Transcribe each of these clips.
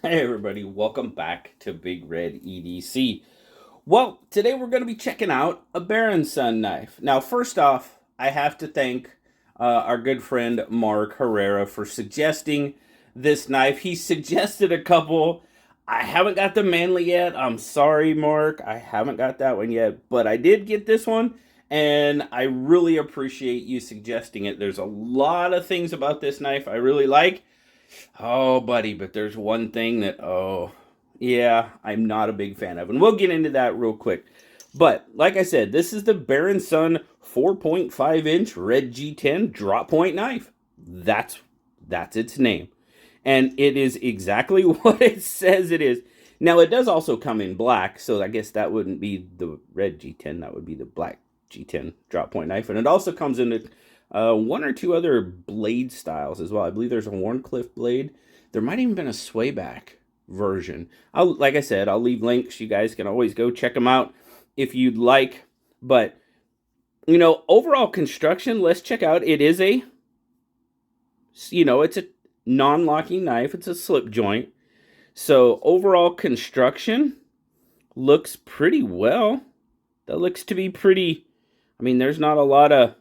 Hey everybody, welcome back to Big Red EDC. Well, today we're going to be checking out a Baron Sun knife. Now, first off, I have to thank our good friend Mark Herrera for suggesting this knife. He suggested a couple. I haven't got the Manly yet. I'm sorry, Mark. I haven't got that one yet, but I did get this one, and I really appreciate you suggesting it. There's a lot of things about this knife I really like. Oh, buddy, but there's one thing that, yeah, I'm not a big fan of. And we'll get into that real quick. But, like I said, this is the Baron Sun 4.5-inch red G10 drop point knife. That's its name. And it is exactly what it says it is. Now, it does also come in black, so I guess that wouldn't be the red G10. That would be the black G10 drop point knife. And it also comes in one or two other blade styles as well. I believe there's a Wharncliffe blade. There might even been a swayback version. Like I said, I'll leave links. You guys can always go check them out if you'd like. But, overall construction, let's check out. It is it's a non-locking knife. It's a slip joint. So overall construction looks pretty well. That looks to be pretty, there's not a lot of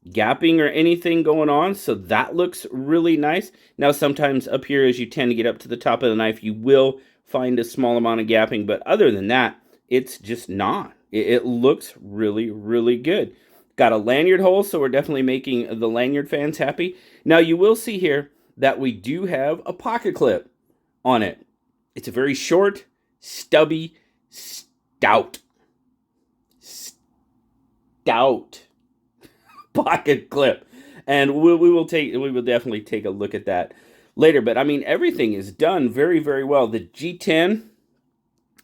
gapping or anything going on, so that looks really nice. Now, sometimes up here, as you tend to get up to the top of the knife, you will find a small amount of gapping, but other than that, it's just not. It looks really, really good. Got a lanyard hole, so we're definitely making the lanyard fans happy. Now, you will see here that we do have a pocket clip on it. It's a very short, stubby, stout pocket clip, and we will definitely take a look at that later. But everything is done very, very well. The G10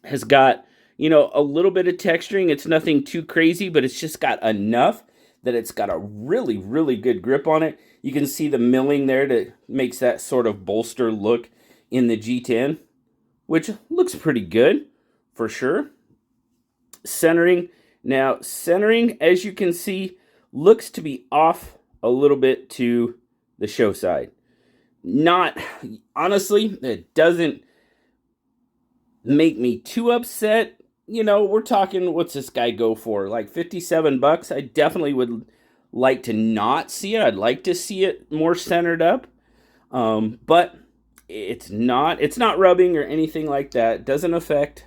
has got a little bit of texturing. It's nothing too crazy, but it's just got enough that it's got a really, really good grip on it. You can see the milling there that makes that sort of bolster look in the G10, which looks pretty good for sure. Centering, as you can see, looks to be off a little bit to the show side. Not, honestly, it doesn't make me too upset. We're talking, what's this guy go for? Like $57? I definitely would like to not see it. I'd like to see it more centered up. But it's not rubbing or anything like that. It doesn't affect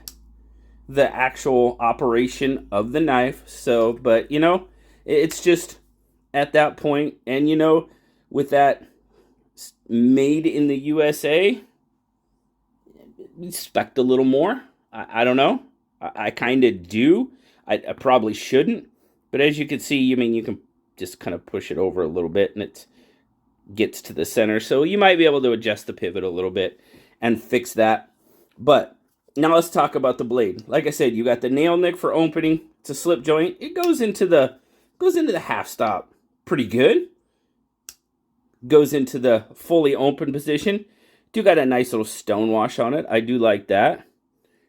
the actual operation of the knife. So, but it's just at that point, and with that made in the USA, expect a little more. I don't know. I kind of do. I probably shouldn't, but as you can see, you can just kind of push it over a little bit, and it gets to the center. So you might be able to adjust the pivot a little bit and fix that. But now let's talk about the blade. Like I said, you got the nail nick for opening. It's a slip joint. It goes into the half stop pretty good. Goes into the fully open position. Do got a nice little stone wash on it. I do like that.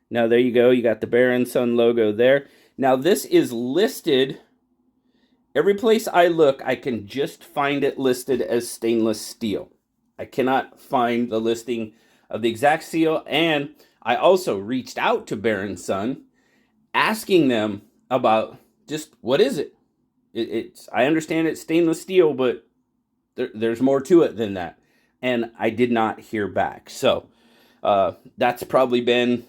Now there you go. You got the Baron Sun logo there. Now this is listed. Every place I look, I can just find it listed as stainless steel. I cannot find the listing of the exact steel, and I also reached out to Baron Sun, asking them about just what is it. I understand it's stainless steel, but there's more to it than that, and I did not hear back. So that's probably been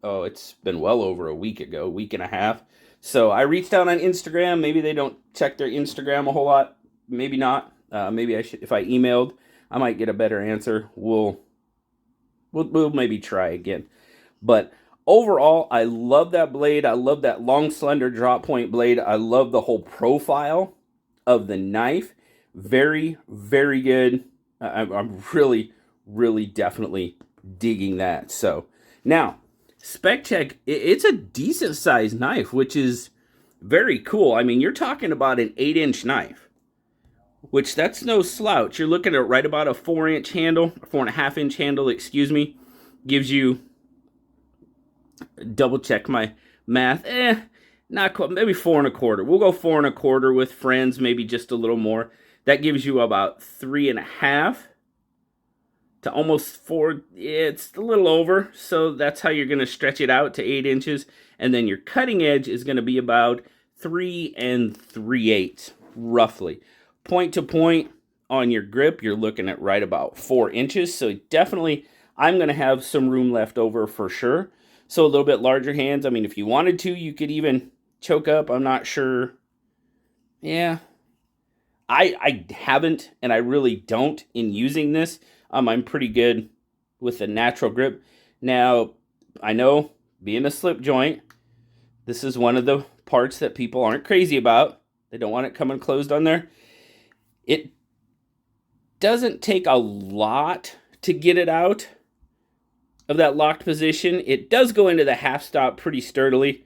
it's been well over a week and a half. So I reached out on Instagram. Maybe they don't check their Instagram a whole lot. Maybe not. Maybe I should. If I emailed, I might get a better answer. We'll maybe try again. But overall, I love that blade. I love that long, slender drop point blade. I love the whole profile of the knife. Very, very good. I'm really, really definitely digging that. So now, spec check. It's a decent sized knife, which is very cool. You're talking about an 8-inch knife, which that's no slouch. You're looking at right about a 4-inch handle, 4.5-inch handle, excuse me. Gives you, double check my math, not quite, maybe 4.25. We'll go 4.25 with friends, maybe just a little more. That gives you about 3.5 to almost 4. It's a little over, so that's how you're going to stretch it out to 8 inches. And then your cutting edge is going to be about 3 3/8, roughly. Point to point on your grip, you're looking at right about 4 inches. So definitely, I'm going to have some room left over for sure. So a little bit larger hands. I mean, if you wanted to, you could even choke up. I'm not sure. Yeah, I haven't, and I really don't in using this. I'm pretty good with the natural grip. Now, I know, being a slip joint, this is one of the parts that people aren't crazy about. They don't want it coming closed on there. It doesn't take a lot to get it out of that locked position. It does go into the half stop pretty sturdily.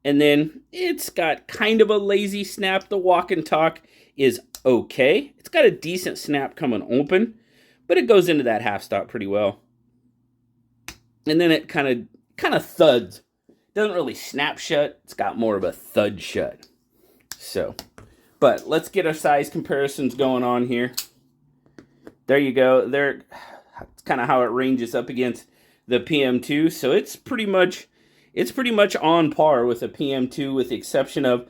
And then it's got kind of a lazy snap. The walk and talk is okay. It's got a decent snap coming open, but it goes into that half stop pretty well. And then it kind of thuds. Doesn't really snap shut. It's got more of a thud shut. So, but let's get our size comparisons going on here. There you go. There, it's kind of how it ranges up against the PM2. So it's pretty much on par with the PM2, with the exception of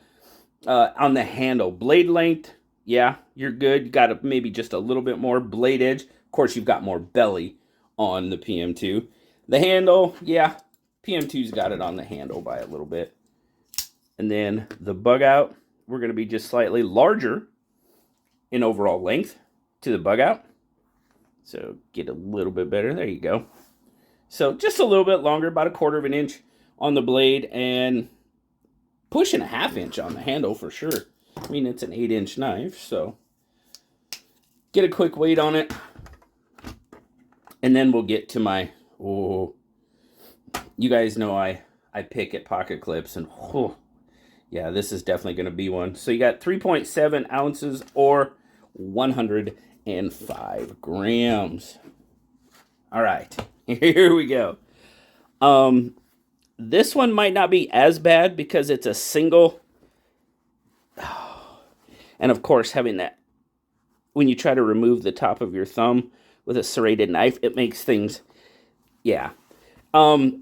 on the handle. Blade length, yeah, you're good. You got maybe just a little bit more blade edge. Of course, you've got more belly on the PM2. The handle, yeah, PM2's got it on the handle by a little bit. And then the bug out, we're going to be just slightly larger in overall length to the bug out. So get a little bit better. There you go. So just a little bit longer, about 1/4 inch on the blade, and pushing a 1/2 inch on the handle for sure. I mean, it's an 8-inch knife, so get a quick weight on it. And then we'll get to my, you guys know I pick at pocket clips, and yeah, this is definitely going to be one. So you got 3.7 ounces or 105 grams. All right, here we go. This one might not be as bad because it's a single. And of course, having that, when you try to remove the top of your thumb with a serrated knife, it makes things, yeah.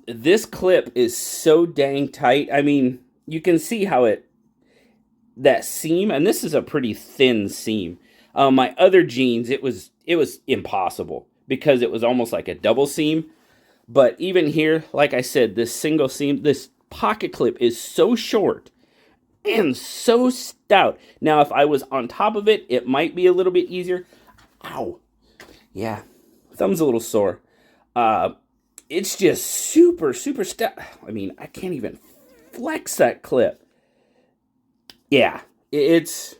This clip is so dang tight. I mean, you can see how that seam, and this is a pretty thin seam. My other jeans, it was impossible because it was almost like a double seam. But even here, like I said, this single seam, this pocket clip is so short and so stout. Now, if I was on top of it, it might be a little bit easier. Ow. Yeah, thumb's a little sore. It's just super, super stout. I mean, I can't even flex that clip. Yeah, it's...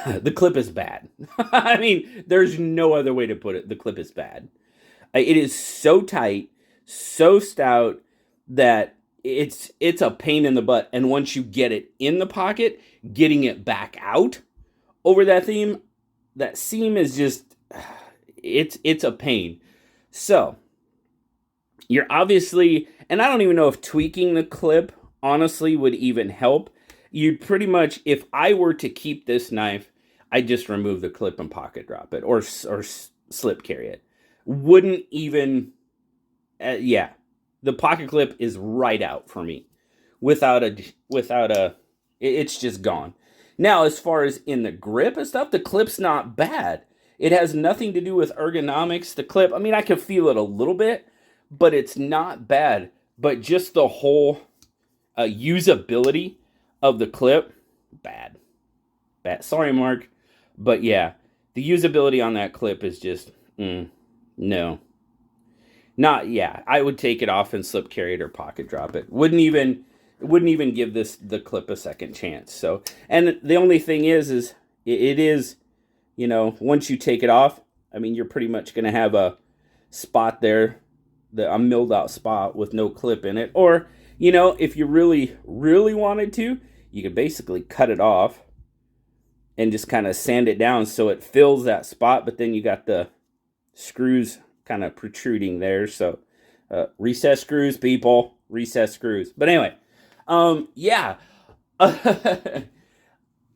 the clip is bad. I mean, there's no other way to put it. The clip is bad. It is so tight, so stout that it's a pain in the butt. And once you get it in the pocket, getting it back out over that seam is just, it's a pain. So you're obviously, and I don't even know if tweaking the clip honestly would even help. You'd pretty much, if I were to keep this knife, I'd just remove the clip and pocket drop it or slip carry it. Wouldn't even, yeah, the pocket clip is right out for me. Without a, it's just gone. Now, as far as in the grip and stuff, the clip's not bad. It has nothing to do with ergonomics. The clip, I mean, I can feel it a little bit, but it's not bad. But just the whole usability of the clip, bad. Sorry, Mark. But yeah, the usability on that clip is just, no. Not, yeah, I would take it off and slip carry it or pocket drop it. Wouldn't even give the clip a second chance. So, and the only thing is it is, you know, once you take it off, I mean, you're pretty much going to have a spot there, a milled out spot with no clip in it. Or, you know, if you really, really wanted to, you could basically cut it off and just kind of sand it down so it fills that spot, but then you got the screws kind of protruding there. So recess screws, people, recess screws. But anyway, yeah,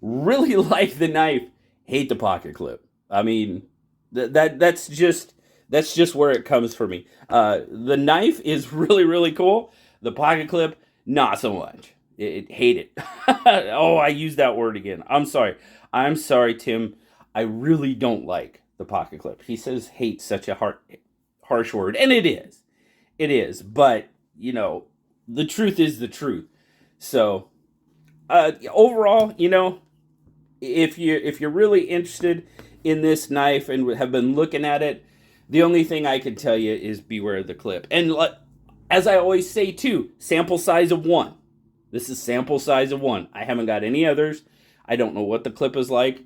really like the knife, hate the pocket clip. I mean, that's just, That's just where it comes for me. The knife is really, really cool. The pocket clip, not so much. Hate it. Oh, I used that word again. I'm sorry. I'm sorry, Tim. I really don't like the pocket clip. He says hate such a harsh word, and it is. It is. But, you know, the truth is the truth. So, overall, you know, if you're really interested in this knife and have been looking at it, the only thing I can tell you is beware the clip. And as I always say too, sample size of 1. This is sample size of 1. I haven't got any others. I don't know what the clip is like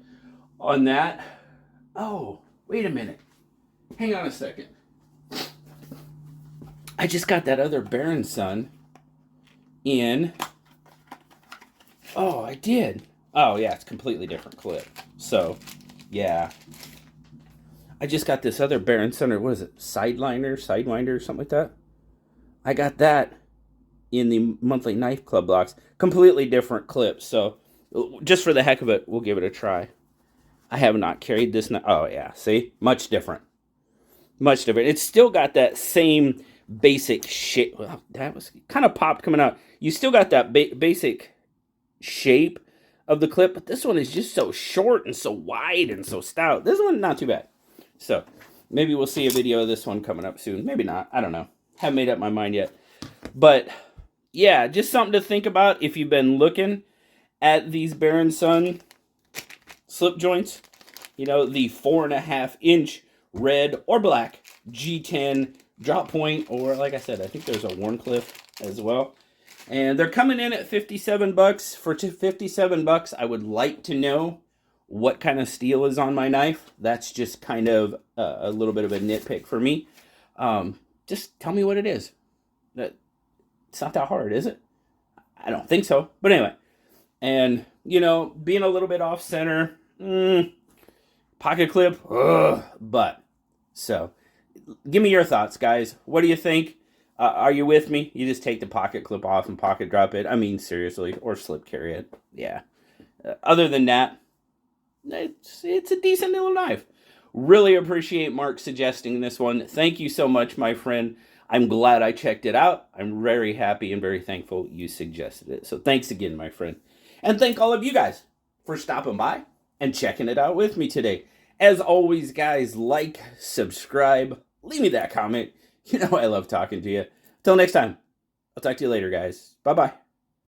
on that. Oh, wait a minute. Hang on a second. I just got that other Baron Sun in. Oh, I did. Oh, yeah, it's a completely different clip. Yeah. I just got this other Baron Sun, or what is it? Sidewinder, something like that. I got that in the monthly knife club box. Completely different clip. So, just for the heck of it, we'll give it a try. I have not carried this knife. Oh, yeah. See? Much different. Much different. It's still got that same basic shape. Well, that was kind of popped coming out. You still got that basic shape of the clip, but this one is just so short and so wide and so stout. This one, not too bad. So, maybe we'll see a video of this one coming up soon. Maybe not. I don't know. Haven't made up my mind yet. But, yeah, just something to think about if you've been looking at these Baron Sun slip joints. You know, the 4.5-inch red or black G10 drop point, or like I said, I think there's a Warncliffe as well. And they're coming in at $57. For $57, I would like to know what kind of steel is on my knife. That's just kind of a little bit of a nitpick for me. Just tell me what it is. It's not that hard, is it? I don't think so. But anyway. And, you know, being a little bit off center. Pocket clip. But, so, give me your thoughts, guys. What do you think? Are you with me? You just take the pocket clip off and pocket drop it. I mean, seriously. Or slip carry it. Yeah. Other than that, it's a decent little knife. Really appreciate Mark suggesting this one. Thank you so much, my friend. I'm glad I checked it out. I'm very happy and very thankful you suggested it. So thanks again, my friend. And thank all of you guys for stopping by and checking it out with me today. As always, guys, like, subscribe, leave me that comment. You know I love talking to you. Till next time, I'll talk to you later, guys. Bye-bye.